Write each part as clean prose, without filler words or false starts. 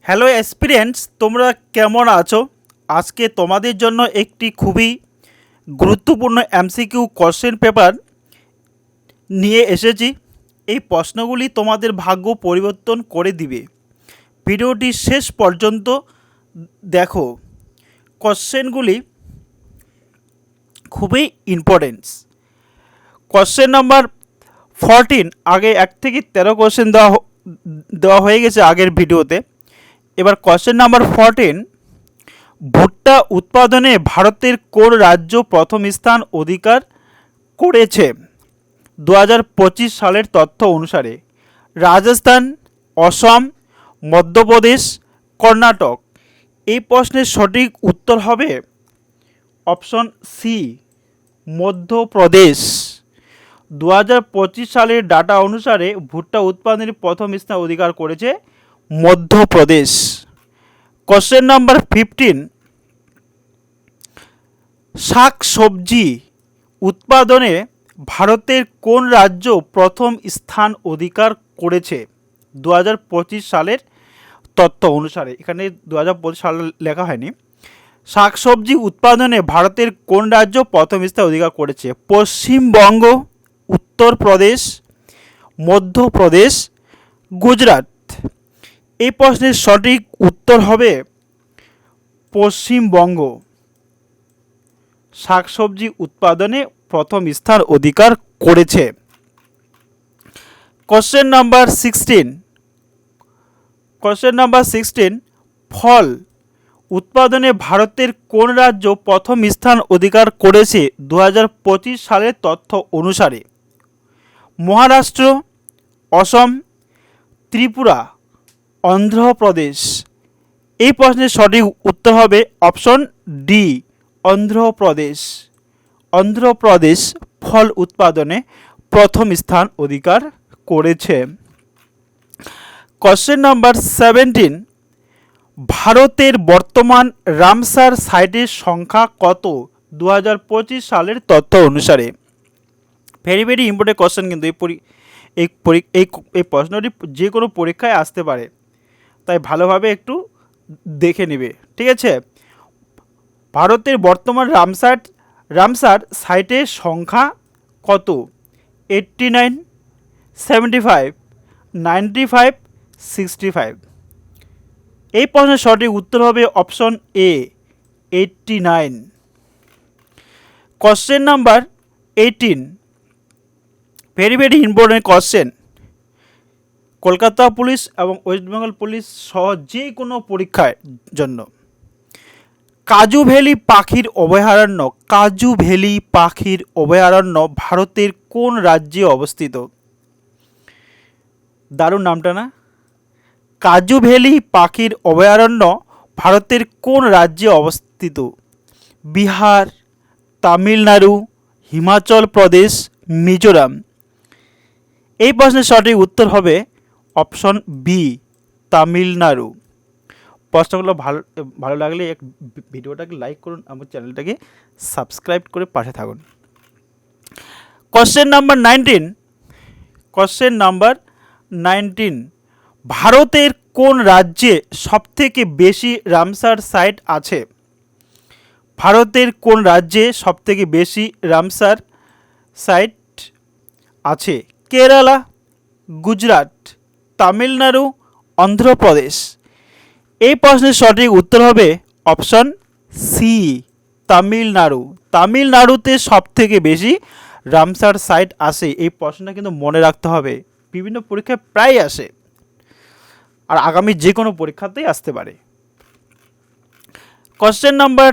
Hello experience, তোমরা কেমন আছো? আজকে তোমাদের জন্য একটি খুবই গুরুত্বপূর্ণ এমসিকিউ কোশ্চেন পেপার নিয়ে এসেছি। এই প্রশ্নগুলি তোমাদের ভাগ্য পরিবর্তন করে দিবে। ভিডিওটি শেষ পর্যন্ত দেখো। কোশ্চেনগুলি খুবই ইম্পর্টেন্স। কোশ্চেন নাম্বার 14, আগে 1 থেকে 13 কোশ্চেন দেওয়া হয়ে গেছে আগের ভিডিওতে। এবার কোশ্চেন নাম্বার 14, ভুট্টা উৎপাদনে ভারতের কোন রাজ্য প্রথম স্থান অধিকার করেছে 2025 সালের তথ্য অনুসারে? রাজস্থান, অসম, মধ্যপ্রদেশ, কর্ণাটক। এই প্রশ্নের সঠিক উত্তর হবে অপশন সি, মধ্যপ্রদেশ। 2025 সালের ডাটা অনুসারে ভুট্টা উৎপাদনের প্রথম স্থান অধিকার করেছে মধ্যপ্রদেশ। কোশ্চেন নাম্বার 15, শাক সবজি উৎপাদনে ভারতের কোন রাজ্য প্রথম স্থান অধিকার করেছে 2025 সালের তথ্য অনুসারে? এখানে 2025 সাল লেখা হয়নি। শাক সবজি উৎপাদনে ভারতের কোন রাজ্য প্রথম স্থান অধিকার করেছে? পশ্চিমবঙ্গ, উত্তরপ্রদেশ, মধ্যপ্রদেশ, গুজরাট। এই প্রশ্নের সঠিক উত্তর হবে পশ্চিমবঙ্গ। শাকসবজি উৎপাদনে প্রথম স্থান অধিকার করেছে। কোশ্চেন নাম্বার 16, ফল উৎপাদনে ভারতের কোন রাজ্য প্রথম স্থান অধিকার করেছে 2025 সালের তথ্য অনুসারে? মহারাষ্ট্র, অসম, ত্রিপুরা, অন্ধ্রপ্রদেশ। এই প্রশ্নের সঠিক উত্তর হবে অপশন ডি, অন্ধ্রপ্রদেশ। অন্ধ্রপ্রদেশ ফল উৎপাদনে প্রথম স্থান অধিকার করেছে। কোশ্চেন নাম্বার 17, ভারতের বর্তমান রামসার সাইটের সংখ্যা কত 2025 সালের তথ্য অনুসারে? ভেরি ভেরি ইম্পর্টেন্ট কোশ্চেন, কিন্তু এই প্রশ্নটি যে কোনো পরীক্ষায় আসতে পারে, তাই ভালোভাবে একটু দেখে নেবে, ঠিক আছে? ভারতের বর্তমান রামসার সাইটের সংখ্যা কত? 89, 75, 95, 65। এই প্রশ্নের সঠিক উত্তর হবে option A, 89। Question number 18, very very important question. Kolkata police এবং ওয়েস্ট বেঙ্গল পুলিশ সহ যে কোনো পরীক্ষার জন্য কাজু ভ্যালি পাখির অভয়ারণ্য ভারতের কোন রাজ্যে অবস্থিত? দারুণ নামটা না? কাজু ভ্যালি পাখির অভয়ারণ্য ভারতের কোন রাজ্যে অবস্থিত? বিহার, তামিলনাড়ু, হিমাচল প্রদেশ, মিজোরাম। এই প্রশ্নের সঠিক উত্তর হবে অপশন বি, তামিলনাড়ু। প্রশ্নগুলো ভালো লাগলে ভিডিওটাকে লাইক করুন, আমার চ্যানেলটাকে সাবস্ক্রাইব করে পাশে থাকুন। কোশ্চেন নাম্বার 19, ভারতের কোন রাজ্যে সবথেকে বেশি রামসার সাইট আছে? ভারতের কোন রাজ্যে সবথেকে বেশি রামসার সাইট আছে? কেরালা, গুজরাট, তামিলনাড়ু, অন্ধ্রপ্রদেশ। এই প্রশ্নের সঠিক উত্তর হবে অপশন সি, তামিলনাড়ু। তামিলনাড়ুতে সবথেকে বেশি রামসার সাইট আসে। এই প্রশ্নটা কিন্তু মনে রাখতে হবে, বিভিন্ন পরীক্ষায় প্রায় আসে, আর আগামী যে কোনো পরীক্ষাতেই আসতে পারে। কোশ্চেন নাম্বার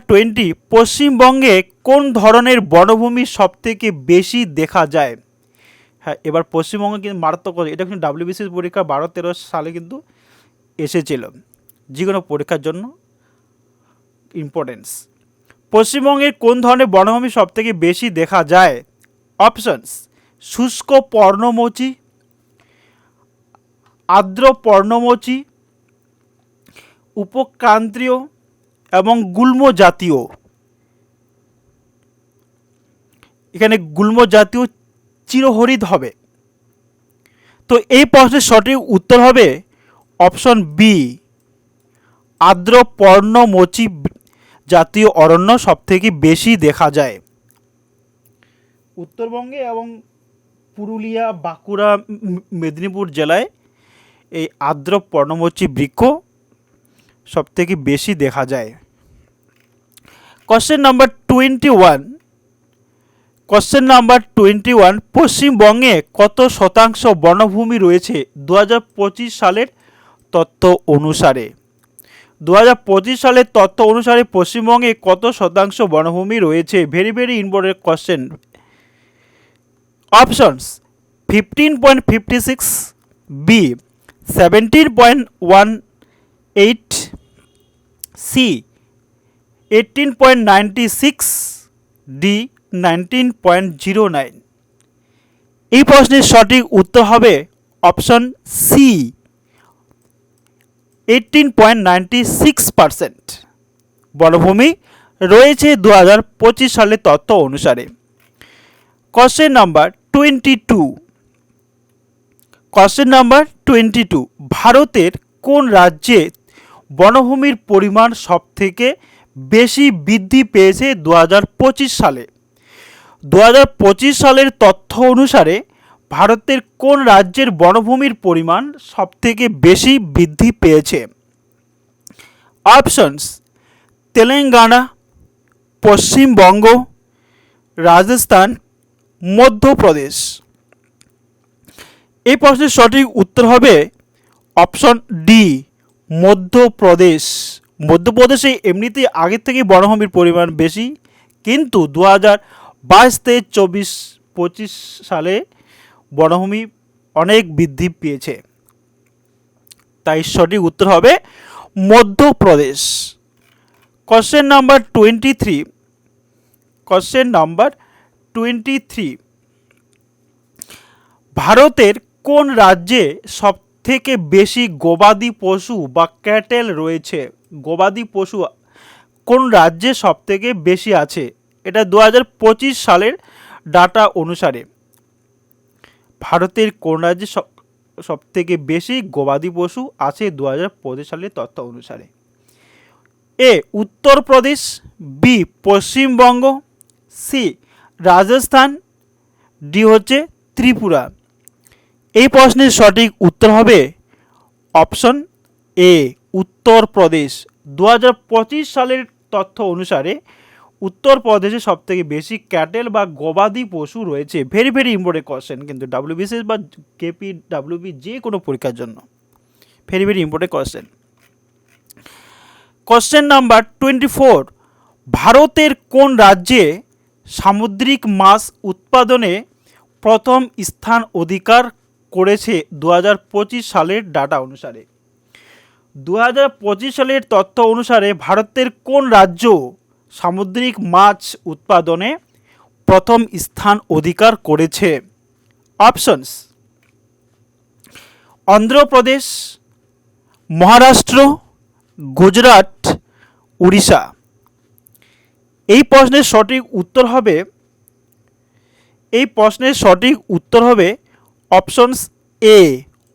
20, পশ্চিমবঙ্গে কোন ধরনের বনভূমি সবথেকে বেশি দেখা যায়? হ্যাঁ, এবার পশ্চিমবঙ্গে কিন্তু মারাত্মক, এটা কিন্তু ডাব্লিউবিসিএস পরীক্ষা 12-13 সালে কিন্তু এসেছিল, যে কোনো পরীক্ষার জন্য ইম্পর্টেন্স। পশ্চিমবঙ্গের কোন ধরনের বনভূমি সবথেকে বেশি দেখা যায়? অপশনস: শুষ্ক পর্ণমোচী, আর্দ্র পর্ণমোচী, উপক্রান্তীয় এবং গুল্ম জাতীয়। এখানে গুল্ম জাতীয় চিরহরিৎ হবে। তো এই প্রশ্নের সঠিক উত্তর হবে অপশন বি, আর্দ্র পর্ণমোচী জাতীয় অরণ্য সবথেকে বেশি দেখা যায় উত্তরবঙ্গে এবং পুরুলিয়া, বাঁকুড়া, মেদিনীপুর জেলায় এই আর্দ্র পর্ণমোচী বৃক্ষ সবথেকে বেশি দেখা যায়। কোশ্চেন নাম্বার 21, কোশ্চেন নাম্বার 21, পশ্চিমবঙ্গে কত শতাংশ বনভূমি রয়েছে 2025 সালের তথ্য অনুসারে? 2025 সালের তথ্য অনুসারে পশ্চিমবঙ্গে কত শতাংশ বনভূমি রয়েছে? Very very important question. Options 15.56, B 17.18, C 18.96, D 19.09। এই প্রশ্নের সঠিক উত্তর হবে অপশন সি, 18.96% বনভূমি রয়েছে 2025 সালের তথ্য অনুসারে। কোশ্চেন নাম্বার 22, কোশ্চেন নাম্বার 22, ভারতের কোন রাজ্যে বনভূমির পরিমাণ সবথেকে বেশি বৃদ্ধি পেয়েছে 2025 সালে? 2025 সালের তথ্য অনুসারে ভারতের কোন রাজ্যের বনভূমির পরিমাণ সবথেকে বেশি বৃদ্ধি পেয়েছে? অপশনস তেলেঙ্গানা, পশ্চিমবঙ্গ, রাজস্থান, মধ্যপ্রদেশ। এই প্রশ্নের সঠিক উত্তর হবে অপশন ডি, মধ্যপ্রদেশ। মধ্যপ্রদেশে এমনিতে আগের থেকে বনভূমির পরিমাণ বেশি, কিন্তু 2022-23-24-25 সালে বনভূমি অনেক বৃদ্ধি পেয়েছে, তাই সঠিক উত্তর হবে Madhya Pradesh. Question number 23, question number 23, ভারতের কোন রাজ্যে সবথেকে বেশি গবাদি পশু বা ক্যাটেল রয়েছে? গবাদি পশু কোন রাজ্যে সবথেকে বেশি আছে? এটা 2025 সালের ডাটা অনুসারে ভারতের কোন রাজ্যে সবথেকে বেশি গবাদি পশু আছে 2025 সালের তথ্য অনুসারে? A Uttar Pradesh, B Paschimbanga, C Rajasthan, D হচ্ছে ত্রিপুরা। এই প্রশ্নের সঠিক উত্তর হবে অপশন এ, উত্তরপ্রদেশ। 2025 সালের তথ্য অনুসারে উত্তরপ্রদেশে সবথেকে বেশি ক্যাটেল বা গবাদি পশু রয়েছে। ভেরি ভেরি ইম্পর্টেন্ট কোশ্চেন কিন্তু ডাব্লিউবিসিএস বা কেপি ডাব্লিউবি যে কোনো পরীক্ষার জন্য very very important question. Question number 24, ভারতের কোন রাজ্যে সামুদ্রিক মাছ উৎপাদনে প্রথম স্থান অধিকার করেছে 2025 সালের ডাটা অনুসারে? 2025 সালের তথ্য অনুসারে ভারতের কোন রাজ্য সামুদ্রিক মাছ উৎপাদনে প্রথম স্থান অধিকার করেছে? অপশনস অন্ধ্রপ্রদেশ, মহারাষ্ট্র, গুজরাট, উড়িষ্যা। এই প্রশ্নের সঠিক উত্তর হবে, এই প্রশ্নের সঠিক উত্তর হবে অপশনস এ,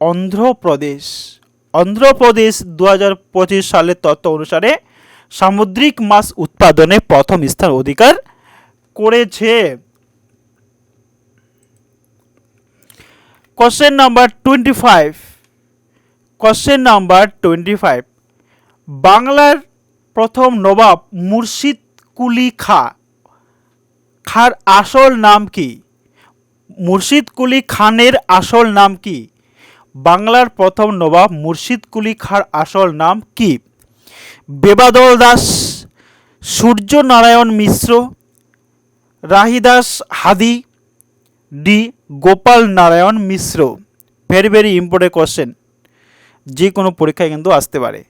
অন্ধ্রপ্রদেশ। অন্ধ্রপ্রদেশ 2025 সালের তথ্য অনুসারে সামুদ্রিক মাছ উৎপাদনে প্রথম স্থান অধিকার করেছে। কোশ্চেন নাম্বার 25, কোশ্চেন নাম্বার 25, বাংলার প্রথম নবাব মুর্শিদ কুলি খাঁর আসল নাম কি? মুর্শিদ কুলি খানের আসল নাম কি? বাংলার প্রথম নবাব মুর্শিদ কুলি খাঁর আসল নাম কি? বেবাদল দাস, সূর্য নারায়ণ মিশ্র, রাহিদাস হাদি, ডি গোপাল নারায়ণ মিশ্র। ভেরি ভেরি ইম্পর্টেন্ট কোশ্চেন, যে কোনো পরীক্ষায় কিন্তু আসতে পারে।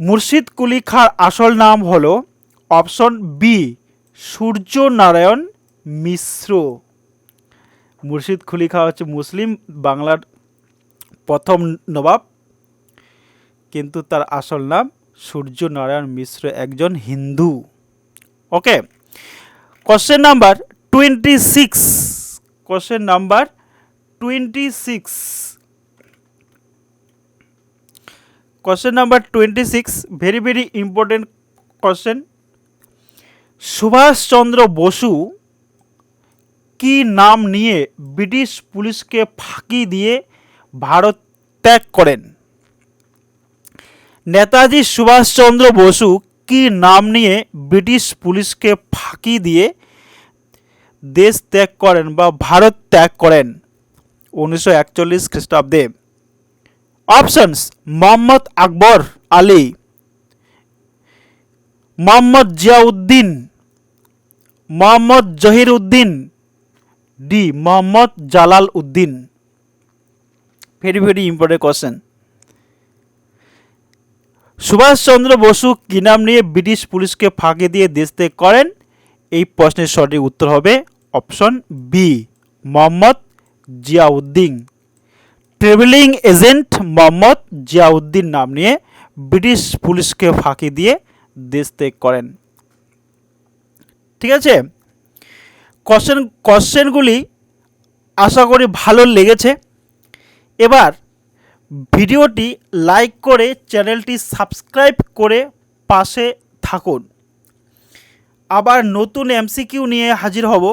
মুর্শিদ কুলি খাঁর আসল নাম হলো অপশন বি, সূর্য নারায়ণ মিশ্র। মুর্শিদ কুলি খাঁ হচ্ছে মুসলিম, বাংলার প্রথম নবাব, কিন্তু তার আসল নাম সূর্য নারায়ণ মিশ্র, একজন Hindu. Okay, question number 26, question number 26, question number 26, very very important question. Subhash Chandra Bose কি নাম নিয়ে ব্রিটিশ পুলিশকে ফাঁকি দিয়ে ভারত ত্যাগ করেন? নেতাজি সুভাষচন্দ্র বসু কি নাম নিয়ে ব্রিটিশ পুলিশকে ফাঁকি দিয়ে দেশ ত্যাগ করেন বা ভারত ত্যাগ করেন 1941 খ্রিস্টাব্দে? Options: Mohammad Akbar Ali, Mohammad Ziauddin, Mohammad Zahir Uddin, D Mohammad Jalal Uddin. Very very important question. Subhash Chandra Bose কি নাম নিয়ে ব্রিটিশ পুলিশকে ফাঁকি দিয়ে দেশ ত্যাগ করেন? এই প্রশ্নের সঠিক উত্তর হবে option B, Mohammad Ziauddin. Traveling agent Mohammad Ziauddin নাম নিয়ে ব্রিটিশ পুলিশকে ফাঁকি দিয়ে দেশ ত্যাগ করেন। ঠিক আছে, কোশ্চেনগুলি আশা করি ভালো লেগেছে। এবার ভিডিওটি লাইক করে চ্যানেলটি সাবস্ক্রাইব করে পাশে থাকুন। আবার নতুন এমসিকিউ নিয়ে হাজির হব।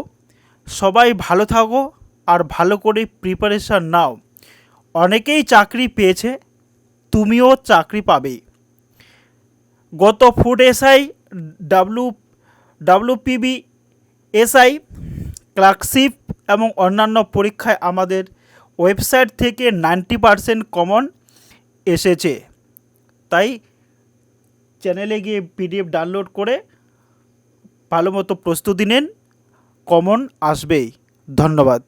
সবাই ভালো থাকো আর ভালো করে প্রিপারেশান নাও। অনেকেই চাকরি পেয়েছে, তুমিও চাকরি পাবে। গত ফুড এসআই, ডাব্লিউপিবি এসআই, ক্লার্কশিপ এবং অন্যান্য পরীক্ষায় আমাদের ওয়েবসাইট থেকে 90% কমন এসেছে। তাই চ্যানেলে গিয়ে পিডিএফ ডাউনলোড করে ভালো মতো প্রস্তুতি নেন, কমন আসবেই। ধন্যবাদ।